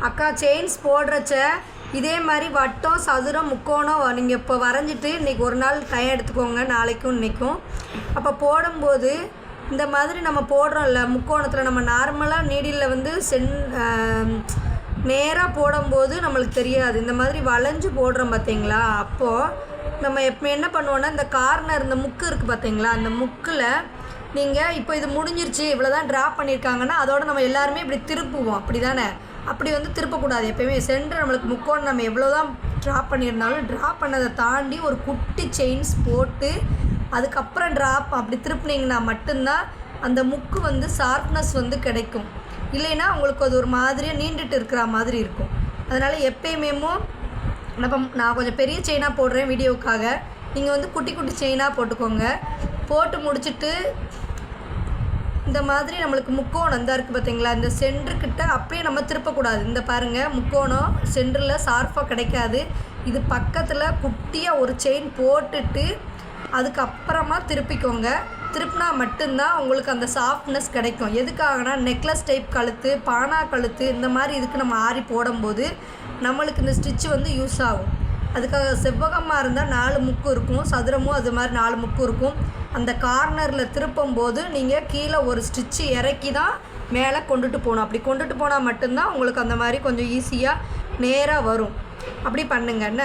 அக்கா செயின்ஸ் போடுறச்ச இதே மாதிரி வட்டம் சதுரம் முக்கோணம் நீங்கள் இப்போ வரைஞ்சிட்டு இன்றைக்கி ஒரு நாள் டைம் எடுத்துக்கோங்க, நாளைக்கும் இன்றைக்கும். அப்போ போடும்போது இந்த மாதிரி நம்ம போடுறோம்ல முக்கோணத்தில், நம்ம நார்மலாக நீடிலில் வந்து நேராக போடும்போது நம்மளுக்கு தெரியாது. இந்த மாதிரி வளைஞ்சு போடுறோம் பார்த்தீங்களா, அப்போது நம்ம எப்போ என்ன பண்ணுவோன்னா இந்த கார்னர் இந்த முக்கு இருக்குது பார்த்தீங்களா, அந்த முக்கில் நீங்கள் இப்போ இது முடிஞ்சிருச்சு இவ்வளோ தான் ட்ரா பண்ணியிருக்காங்கன்னா அதோடு நம்ம எல்லாருமே இப்படி திருப்புவோம், அப்படி தானே? அப்படி வந்து திருப்பக்கூடாது. எப்போயுமே சென்டர் நம்மளுக்கு முக்கோணம் நம்ம எவ்வளோ தான் ட்ரா பண்ணியிருந்தாலும் ட்ரா பண்ணதை தாண்டி ஒரு குட்டி செயின்ஸ் போட்டு அதுக்கப்புறம் அப்படி திருப்பினீங்கன்னா மட்டும்தான் அந்த முக்கு வந்து ஷார்ப்னஸ் வந்து கிடைக்கும். இல்லைன்னா உங்களுக்கு அது ஒரு மாதிரியாக நீண்டுட்டு இருக்கிற மாதிரி இருக்கும். அதனால் எப்பயுமே நான் கொஞ்சம் பெரிய செயினாக போடுறேன் வீடியோவுக்காக, நீங்கள் வந்து குட்டி குட்டி செயினாக போட்டுக்கோங்க. போட்டு முடிச்சுட்டு இந்த மாதிரி நம்மளுக்கு முக்கோணம் தான் இருக்குது பார்த்தீங்களா, இந்த சென்டர்கிட்ட அப்படியே நம்ம திருப்பக்கூடாது. இந்த பாருங்கள், முக்கோணம் சென்டரில் ஷார்ப்பாக கிடைக்காது. இது பக்கத்தில் குட்டியாக ஒரு செயின் போட்டுட்டு அதுக்கப்புறமா திருப்பிக்கோங்க. திருப்பினா மட்டும்தான் உங்களுக்கு அந்த சாஃப்ட்னஸ் கிடைக்கும். எதுக்காகனா நெக்லஸ் டைப் கழுத்து, பானா கழுத்து இந்த மாதிரி இதுக்கு நம்ம ஆரி போடும்போது நம்மளுக்கு இந்த ஸ்டிச்சு வந்து யூஸ் ஆகும். அதுக்காக செவ்வகமாக இருந்தால் 4 முக்கு இருக்கும், சதுரமும் அது மாதிரி 4 முக்கு இருக்கும். அந்த கார்னரில் திருப்பும் போது நீங்கள் கீழே ஒரு ஸ்டிச்சு இறக்கி தான் மேலே கொண்டுட்டு போகணும். அப்படி கொண்டுட்டு போனால் மட்டும்தான் உங்களுக்கு அந்த மாதிரி கொஞ்சம் ஈஸியாக நேராக வரும். அப்படி பண்ணுங்க என்ன.